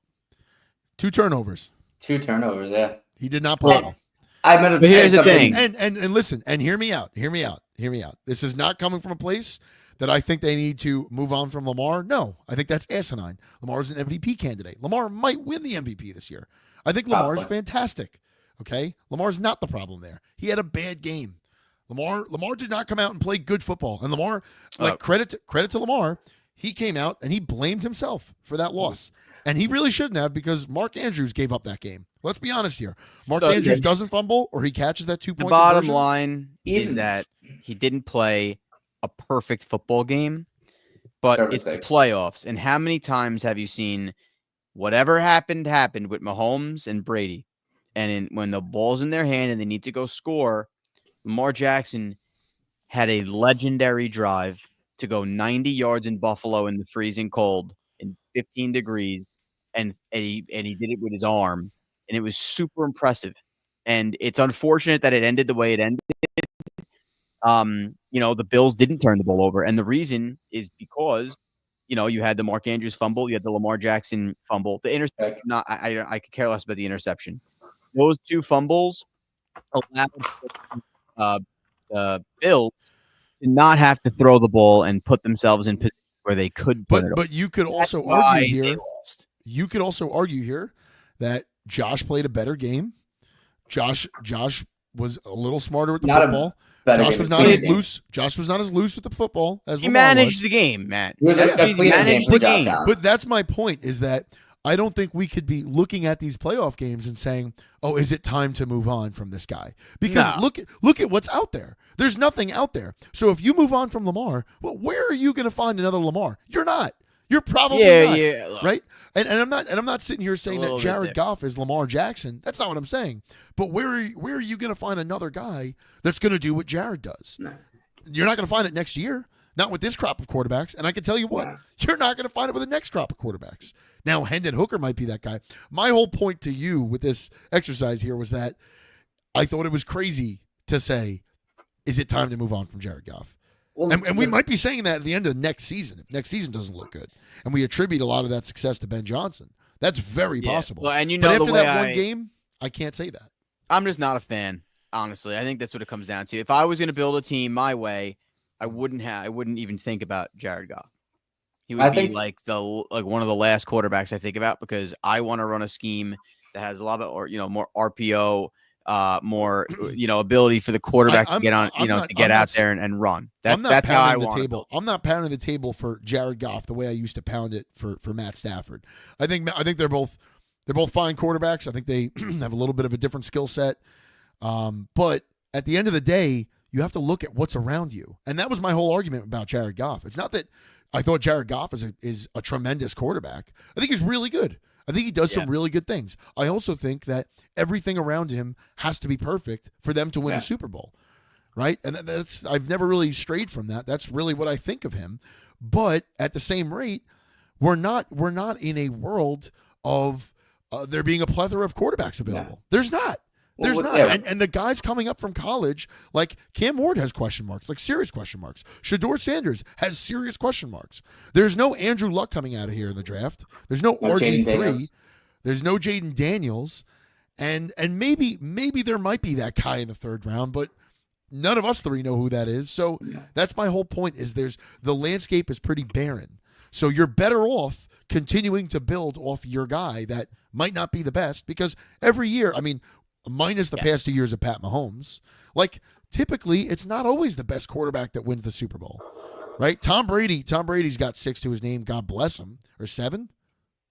2 turnovers. 2 turnovers, yeah. He did not play well. But here's the thing. And listen, and hear me out. This is not coming from a place that I think they need to move on from Lamar? No, I think that's asinine. Lamar's an MVP candidate. Lamar might win the MVP this year. I think Lamar's Probably. fantastic. Okay, Lamar's not the problem there. He had a bad game. Lamar did not come out and play good football. And Lamar, credit to Lamar, he came out and he blamed himself for that loss. And he really shouldn't have, because Mark Andrews gave up that game. Let's be honest here. Mark Andrews doesn't fumble or he catches that 2-point The bottom conversion. line is that he didn't play a perfect football game, but it's the playoffs. And how many times have you seen whatever happened with Mahomes and Brady? And when the ball's in their hand and they need to go score, Lamar Jackson had a legendary drive to go 90 yards in Buffalo in the freezing cold in 15 degrees, and he did it with his arm, and it was super impressive. And it's unfortunate that it ended the way it ended. The Bills didn't turn the ball over, and the reason is because you had the Mark Andrews fumble, you had the Lamar Jackson fumble, the interception. I could care less about the interception. Those two fumbles allowed the Bills to not have to throw the ball and put themselves in position where they could put it. But you could also argue here. You could also argue here that Josh played a better game. Josh was a little smarter with the football. Josh was not as loose. Josh was not as loose with the football as he managed the game, Matt. He managed the game. But that's my point, is that I don't think we could be looking at these playoff games and saying, "Oh, is it time to move on from this guy?" Because look at what's out there. There's nothing out there. So if you move on from Lamar, well, where are you going to find another Lamar? You're not. You're probably not. Right? And I'm not sitting here saying that Jared Goff is Lamar Jackson. That's not what I'm saying. But where are you going to find another guy that's going to do what Jared does? No. You're not going to find it next year. Not with this crop of quarterbacks. And I can tell you what, you're not going to find it with the next crop of quarterbacks. Now, Hendon Hooker might be that guy. My whole point to you with this exercise here was that I thought it was crazy to say, is it time to move on from Jared Goff? Well, and we might be saying that at the end of next season, if next season doesn't look good. And we attribute a lot of that success to Ben Johnson. That's very possible. Well, and but after that one game, I can't say that. I'm just not a fan, honestly. I think that's what it comes down to. If I was going to build a team my way, I wouldn't even think about Jared Goff. He would be like one of the last quarterbacks I think about, because I want to run a scheme that has a lot of more RPO, more ability for the quarterback to get on, to get out there and run. That's how I want it. I'm not pounding the table for Jared Goff the way I used to pound it for Matt Stafford. I think they're both fine quarterbacks. I think they have a little bit of a different skill set, but at the end of the day, you have to look at what's around you. And that was my whole argument about Jared Goff. It's not that I thought Jared Goff is a tremendous quarterback. I think he's really good. I think he does some really good things. I also think that everything around him has to be perfect for them to win a Super Bowl, right? And that's I've never really strayed from that. That's really what I think of him. But at the same rate, we're not in a world of there being a plethora of quarterbacks available. Yeah. There's not. There's not. Yeah. And the guys coming up from college, like Cam Ward has question marks, like serious question marks. Shedeur Sanders has serious question marks. There's no Andrew Luck coming out of here in the draft. There's no RG3. There's no Jaden Daniels. And maybe there might be that guy in the third round, but none of us three know who that is. So that's my whole point, is the landscape is pretty barren. So you're better off continuing to build off your guy that might not be the best, because every year, minus the past 2 years of Pat Mahomes, like typically it's not always the best quarterback that wins the Super Bowl, right? Tom Brady's got 6 to his name. God bless him. Or 7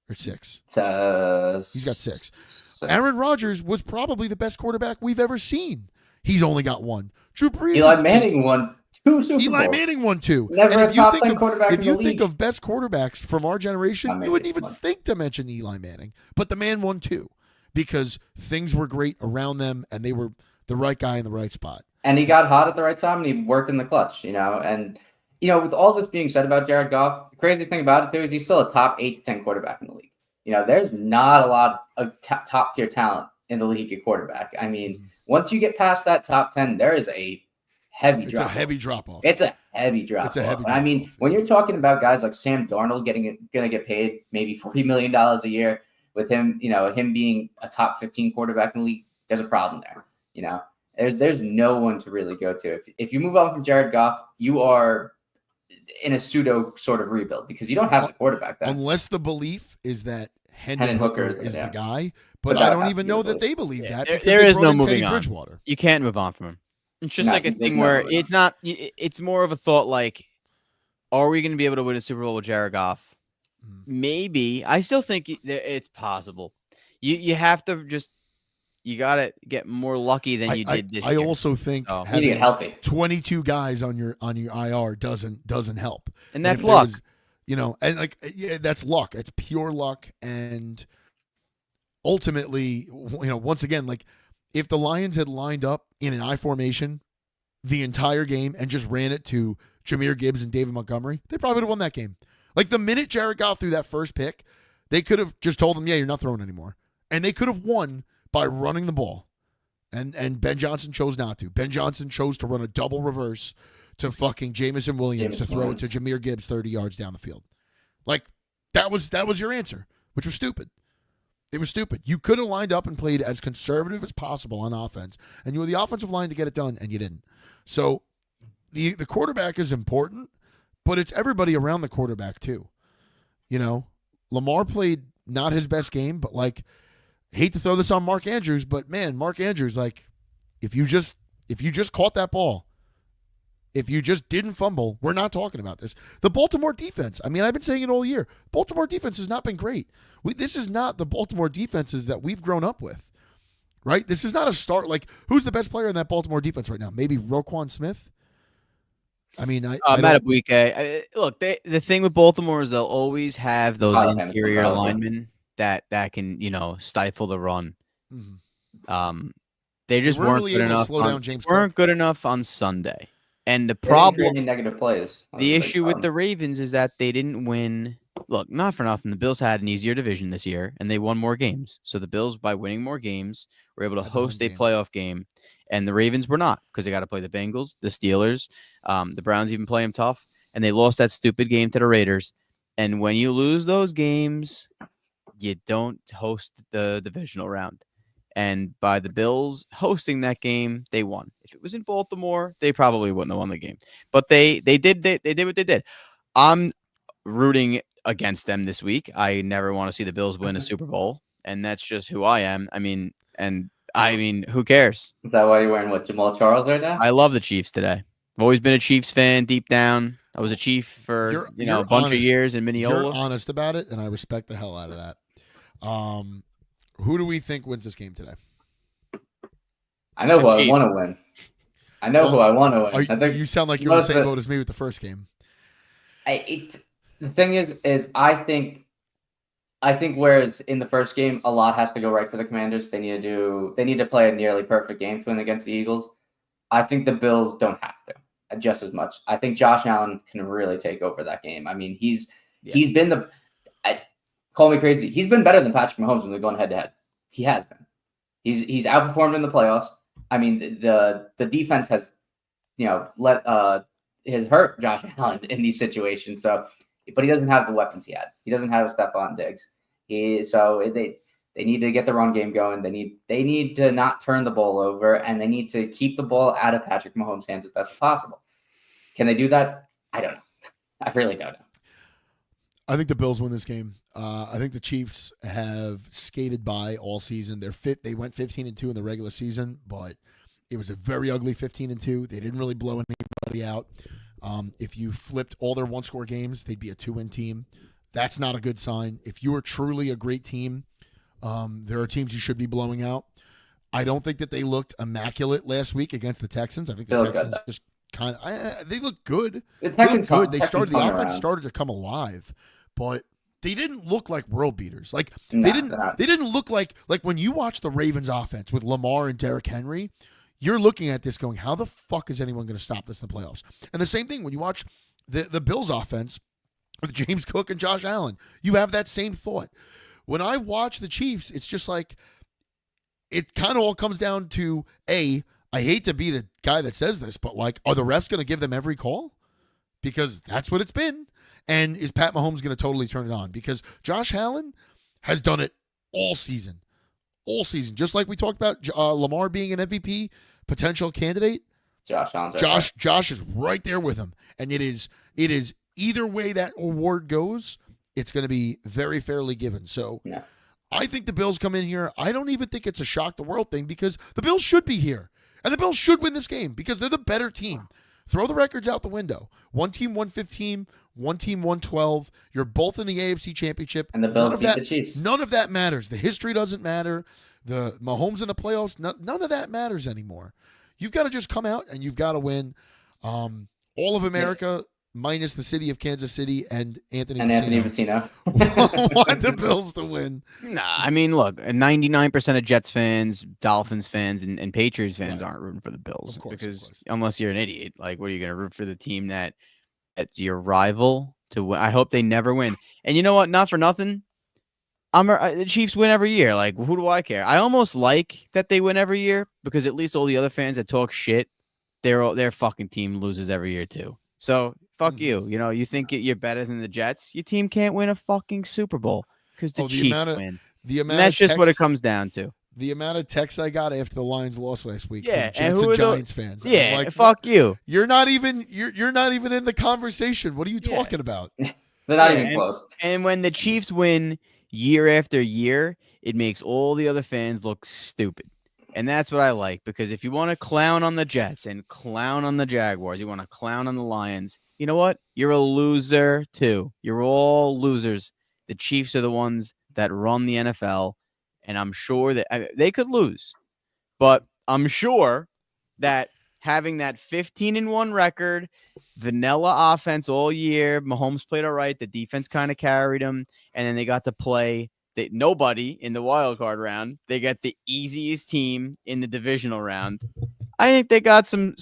or 6. He's got 6. Aaron Rodgers was probably the best quarterback we've ever seen. He's only got 1. Drew Brees. Eli Manning won 2 Super Bowls. Eli Manning won 2. Never a top 10 quarterback in the league. If you think of best quarterbacks from our generation, you wouldn't even think to mention Eli Manning. But the man won 2. Because things were great around them and they were the right guy in the right spot. And he got hot at the right time and he worked in the clutch, And, with all this being said about Jared Goff, the crazy thing about it, too, is he's still a top 8 to 10 quarterback in the league. There's not a lot of top-tier talent in the league at quarterback. Once you get past that top 10, there is a heavy drop-off. It's a heavy drop-off. It's a heavy drop-off. When you're talking about guys like Sam Darnold going to get paid maybe $40 million a year, with him, him being a top 15 quarterback in the league, there's a problem there. There's no one to really go to. If you move on from Jared Goff, you are in a pseudo sort of rebuild because you don't have the quarterback then. Unless the belief is that Hendon Hooker Hooker is yeah. the guy, But but that I would don't have even to be know the that they believe that. There- because there they is brought no in Teddy moving on. Bridgewater. You can't move on from him. It's just No, like a there's thing no where moving it's not. It's more of a thought like, are we going to be able to win a Super Bowl with Jared Goff? Maybe. I still think it's possible. You have to just you got to get more lucky than you did this I year. also think So- You need to get having healthy. 22 guys on your IR doesn't help. And that's if there luck. was, and like that's luck. It's pure luck. And ultimately, once again, like if the Lions had lined up in an I formation the entire game and just ran it to Jahmyr Gibbs and David Montgomery, they probably would have won that game. Like the minute Jared Goff threw that first pick, they could have just told him, yeah, you're not throwing anymore. And they could have won by running the ball. And Ben Johnson chose not to. Ben Johnson chose to run a double reverse to fucking Jamison Williams to throw it to Jahmyr Gibbs 30 yards down the field. Like that was your answer, which was stupid. It was stupid. You could have lined up and played as conservative as possible on offense, and you were the offensive line to get it done, and you didn't. So the quarterback is important, but it's everybody around the quarterback too. Lamar played not his best game, but like, hate to throw this on Mark Andrews, but man, Mark Andrews, like, if you just caught that ball, if you just didn't fumble, we're not talking about this. The Baltimore defense, I mean, I've been saying it all year. Baltimore defense has not been great. This is not the Baltimore defenses that we've grown up with, right? This is not a start. Like, who's the best player in that Baltimore defense right now? Maybe Roquan Smith? I mean, Madubuike. Look, the thing with Baltimore is they'll always have those interior linemen that can, stifle the run. Mm-hmm. They just weren't really good able to enough. slow down James weren't Cook. good enough on Sunday. And the They problem, created negative plays. the issue with the Ravens is that they didn't win. Look, not for nothing, the Bills had an easier division this year, and they won more games. So the Bills, by winning more games, were able to host a playoff game, and the Ravens were not because they got to play the Bengals, the Steelers, the Browns even play them tough, and they lost that stupid game to the Raiders. And when you lose those games, you don't host the divisional round. And by the Bills hosting that game, they won. If it was in Baltimore, they probably wouldn't have won the game. But they did what they did. I'm rooting against them this week. I never want to see the Bills win a Super Bowl, and that's just who I am. I mean, who cares? Is that why you're wearing Jamal Charles right now? I love the Chiefs today. I've always been a Chiefs fan deep down. I was a Chief for a bunch of years in Mineola. You're honest about it, and I respect the hell out of that. Who do we think wins this game today? I know who I want to win. I know who I want to win. I think you sound like you're on the same boat as me with the first game. The thing is, I think whereas in the first game, a lot has to go right for the Commanders. They need to play a nearly perfect game to win against the Eagles. I think the Bills don't have to just as much. I think Josh Allen can really take over that game. I mean, he's been call me crazy. He's been better than Patrick Mahomes when they're going head to head. He has been. He's outperformed in the playoffs. I mean, the defense has, has hurt Josh Allen in these situations. So, but he doesn't have the weapons he had. He doesn't have Stephon Diggs. They need to get the run game going. They need to not turn the ball over, and they need to keep the ball out of Patrick Mahomes' hands as best as possible. Can they do that? I don't know. I really don't know. I think the Bills win this game. I think the Chiefs have skated by all season. They went 15-2 in the regular season, but it was a very ugly 15-2. They didn't really blow anybody out. If you flipped all their one-score games, they'd be a 2-win team. That's not a good sign. If you are truly a great team, there are teams you should be blowing out. I don't think that they looked immaculate last week against the Texans. I think the Texans just kind of they look good. The Texans good. The offense started to come alive, but they didn't look like world beaters. Like they didn't look like when you watch the Ravens offense with Lamar and Derrick Henry, you're looking at this going, how the fuck is anyone going to stop this in the playoffs? And the same thing when you watch the Bills offense with James Cook and Josh Allen, you have that same thought. When I watch the Chiefs, it's just like it kind of all comes down to I hate to be the guy that says this, but like, are the refs going to give them every call? Because that's what it's been. And is Pat Mahomes going to totally turn it on? Because Josh Allen has done it all season. All season. Just like we talked about Lamar being an MVP potential candidate. Josh Allen's Josh is right there with him. And it is It is either way that award goes, it's going to be very fairly given. So Yeah. I think the Bills come in here. I don't even think it's a shock the world thing because the Bills should be here. And the Bills should win this game because they're the better team. Throw the records out the window. One team 115, one team 112. You're both in the AFC Championship. And the Bills beat the Chiefs. None of that matters. The history doesn't matter. The Mahomes in the playoffs, none of that matters anymore. You've got to just come out and you've got to win. All of America minus the city of Kansas City and Anthony Vecino want the Bills to win. Nah, I mean, look, 99% of Jets fans, Dolphins fans, and Patriots fans aren't rooting for the Bills because unless you're an idiot, like, what are you going to root for the team that's your rival to win? I hope they never win. And you know what? Not for nothing. The Chiefs win every year. Like, who do I care? I almost like that they win every year because at least all the other fans that talk shit, their fucking team loses every year too. So fuck you. You know, you think you're better than the Jets? Your team can't win a fucking Super Bowl because the Chiefs win. And that's just what it comes down to. The amount of texts I got after the Lions lost last week from Jets and Giants fans. Yeah, like, fuck you. You're not even in the conversation. What are you talking about? They're not even close. And when the Chiefs win year after year, it makes all the other fans look stupid. And that's what I like, because if you want to clown on the Jets and clown on the Jaguars, you want to clown on the Lions, you know what? You're a loser too. You're all losers. The Chiefs are the ones that run the NFL, and I'm sure that they could lose. But I'm sure that having that 15-1 record, vanilla offense all year, Mahomes played all right, the defense kind of carried him, and then they got to play nobody in the wild card round. They got the easiest team in the divisional round. I think they got some.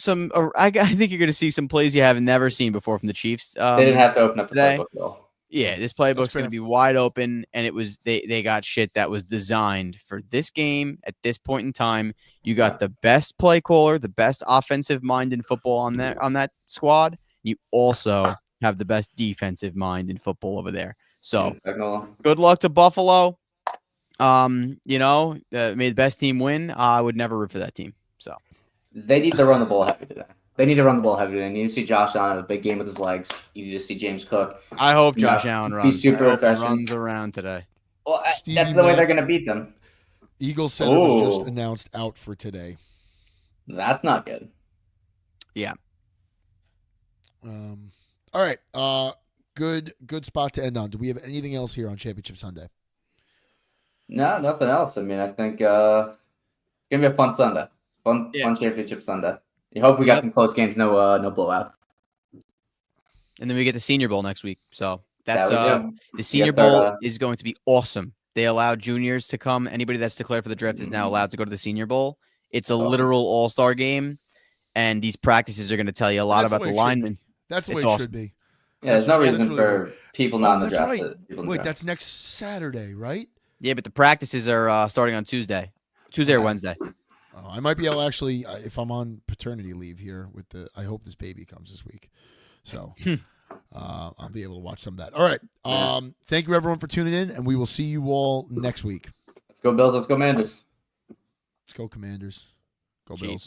I think you're going to see some plays you haven't never seen before from the Chiefs. They didn't have to open up the playbook though. Yeah, this playbook's going to be wide open, and it was they got shit that was designed for this game at this point in time. You got the best play caller, the best offensive mind in football on that squad. You also have the best defensive mind in football over there. So good luck to Buffalo. May the best team win. I would never root for that team. So they need to run the ball heavy today. They need to need to see Josh Allen have a big game with his legs. You need to see James Cook. I hope Josh Allen runs. Runs around today. Well, that's the way they're going to beat them. Eagles center was just announced out for today. That's not good. Yeah. All right. Good spot to end on. Do we have anything else here on Championship Sunday? No, nothing else. I mean, I think it's gonna be a fun Sunday, fun Championship Sunday. You hope we got some close games, no blowout. And then we get the Senior Bowl next week. So that's the Senior Bowl is going to be awesome. They allow juniors to come. Anybody that's declared for the draft is now allowed to go to the Senior Bowl. It's a literal all-star game, and these practices are going to tell you a lot about the linemen. That's the way it should be. Yeah, there's no reason for people not in the draft. Right. Wait, that's next Saturday, right? Yeah, but the practices are starting on Tuesday or Wednesday. Oh, I might be able to actually, if I'm on paternity leave here I hope this baby comes this week. So I'll be able to watch some of that. All right. Thank you, everyone, for tuning in, and we will see you all next week. Let's go Bills. Let's go Commanders. Let's go Commanders. Go Bills.